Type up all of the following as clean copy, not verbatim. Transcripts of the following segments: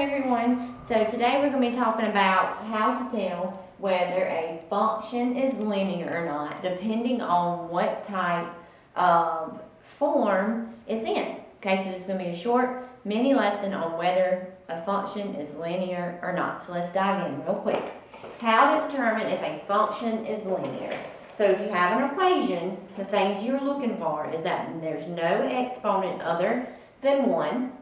everyone. So today we're going to be talking about how to tell whether a function is linear or not, depending on what type of form it's in. Okay, so this is going to be a short mini lesson on whether a function is linear or not. So let's dive in real quick. How to determine if a function is linear. So if you have an equation, the things you're looking for is that there's no exponent other than 1.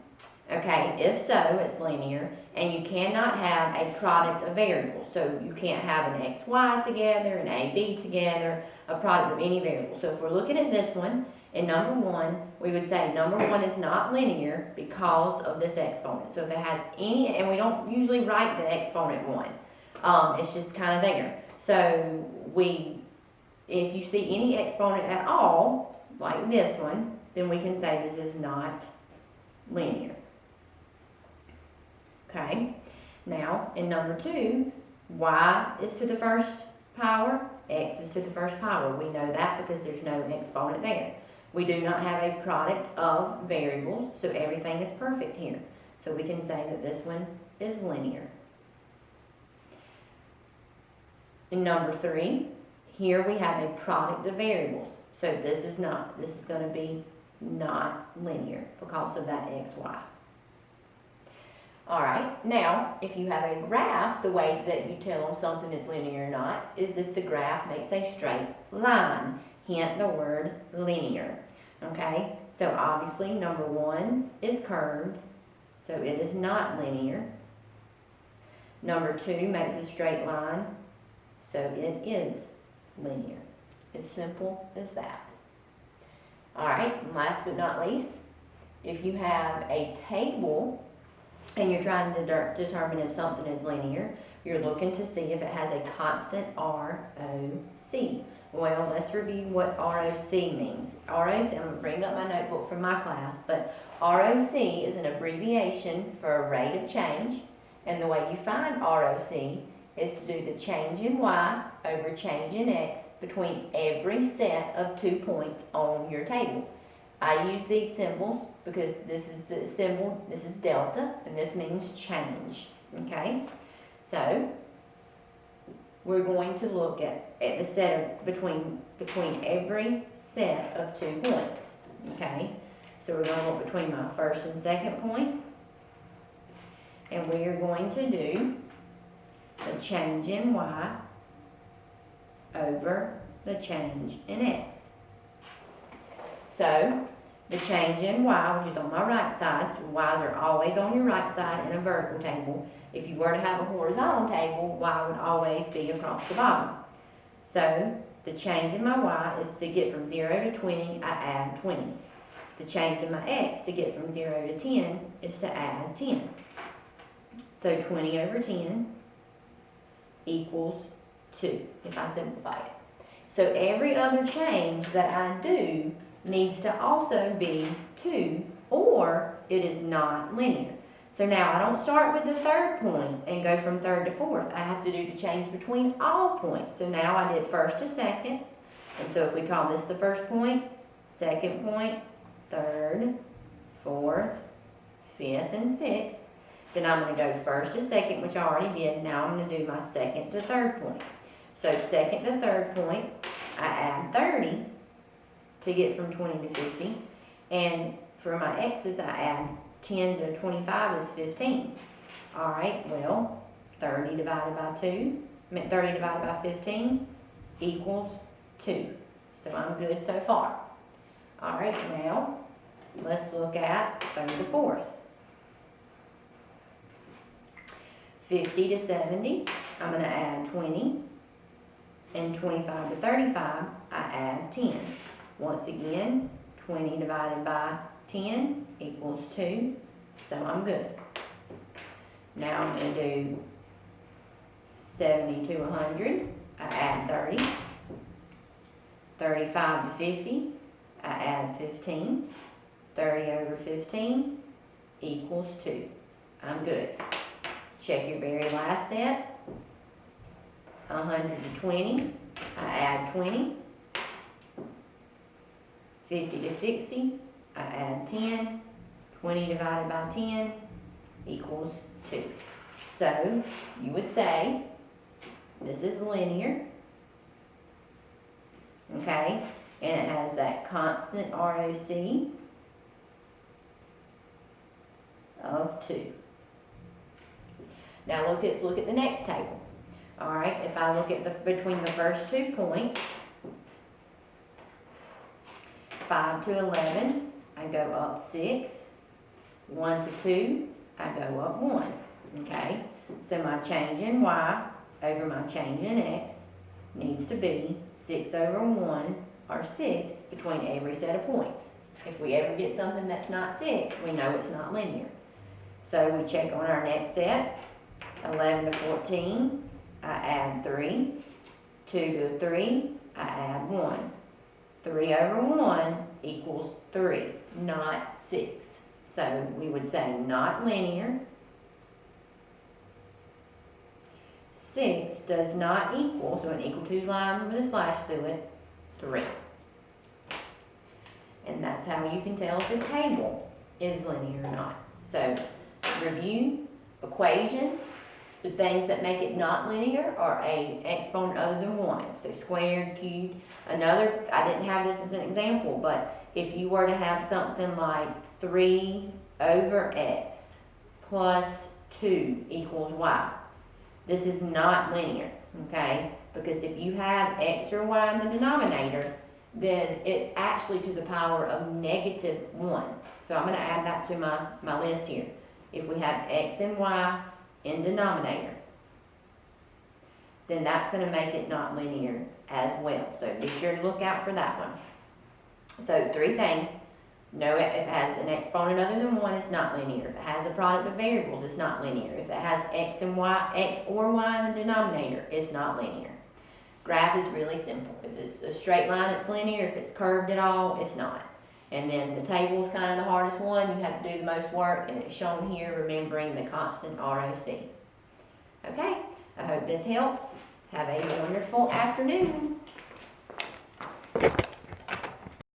Okay, if so, it's linear, and you cannot have a product of variables. So you can't have an x, y together, an a, b together, a product of any variable. So if we're looking at this one, in number 1, we would say number 1 is not linear because of this exponent. So if it has any, and we don't usually write the exponent 1, it's just kind of there. So if you see any exponent at all, like this one, then we can say this is not linear. Okay, now in number 2, y is to the first power, x is to the first power. We know that because there's no exponent there. We do not have a product of variables, so everything is perfect here. So we can say that this one is linear. In number 3, here we have a product of variables. So this is going to be not linear because of that x, y. Alright, now if you have a graph, the way that you tell if something is linear or not is if the graph makes a straight line, hence the word linear. Okay, so obviously number 1 is curved, so it is not linear. Number 2 makes a straight line, so it is linear. It's simple as that. Alright, last but not least, if you have a table and you're trying to determine if something is linear, you're looking to see if it has a constant ROC. Well, let's review what ROC means. ROC, I'm going to bring up my notebook from my class, but ROC is an abbreviation for a rate of change, and the way you find ROC is to do the change in y over change in x between every set of 2 points on your table. I use these symbols because this is the symbol, this is delta, and this means change, okay? So, we're going to look at the set of, between every set of 2 points, okay? So we're going to look between my first and second point, and we are going to do the change in y over the change in x. So, the change in y, which is on my right side, so y's are always on your right side in a vertical table. If you were to have a horizontal table, y would always be across the bottom. So, the change in my y is to get from 0 to 20, I add 20. The change in my x to get from 0 to 10 is to add 10. So, 20 over 10 equals 2, if I simplify it. So, every other change that I do needs to also be 2, or it is not linear. So now I don't start with the third point and go from third to fourth. I have to do the change between all points. So now I did first to second, and so if we call this the first point, second point, third, fourth, fifth, and sixth, then I'm going to go first to second, which I already did. Now I'm going to do my second to third point. So second to third point, I add 30 to get from 20 to 50, and for my x's I add 10 to 25 is 15. Alright, well, 30 divided by 15 equals 2. So I'm good so far. Alright, now let's look at third to fourth. 50 to 70, I'm going to add 20, and 25 to 35, I add 10. Once again, 20 divided by 10 equals 2, so I'm good. Now I'm going to do 70 to 100, I add 30. 35 to 50, I add 15. 30 over 15 equals 2. I'm good. Check your very last set. 100 to 20, I add 20. 50 to 60, I add 10. 20 divided by 10 equals 2. So you would say this is linear, okay? And it has that constant ROC of 2. Now let's look at the next table. All right, if I look at between the first 2 points, 5 to 11, I go up 6. 1 to 2, I go up 1. Okay, so my change in y over my change in x needs to be 6 over 1, or 6, between every set of points. If we ever get something that's not 6, we know it's not linear. So we check on our next set. 11 to 14, I add 3. 2 to 3, I add 1. 3 over 1 equals 3, not 6. So we would say not linear. 6 does not equal, so an equal to line with a slash through it, 3. And that's how you can tell if a table is linear or not. So review, equation, the things that make it not linear are a exponent other than 1. So squared, cubed. Another, I didn't have this as an example, but if you were to have something like 3 over x plus 2 equals y, this is not linear, okay? Because if you have x or y in the denominator, then it's actually to the power of negative 1. So I'm going to add that to my list here. If we have x and y in denominator, then that's going to make it not linear as well. So be sure to look out for that one. So 3 things. No, if it has an exponent other than 1, it's not linear. If it has a product of variables, it's not linear. If it has x or y in the denominator, it's not linear. Graph is really simple. If it's a straight line, it's linear. If it's curved at all, it's not. And then the table is kind of the hardest one. You have to do the most work, and it's shown here, remembering the constant ROC. Okay, I hope this helps. Have a wonderful afternoon.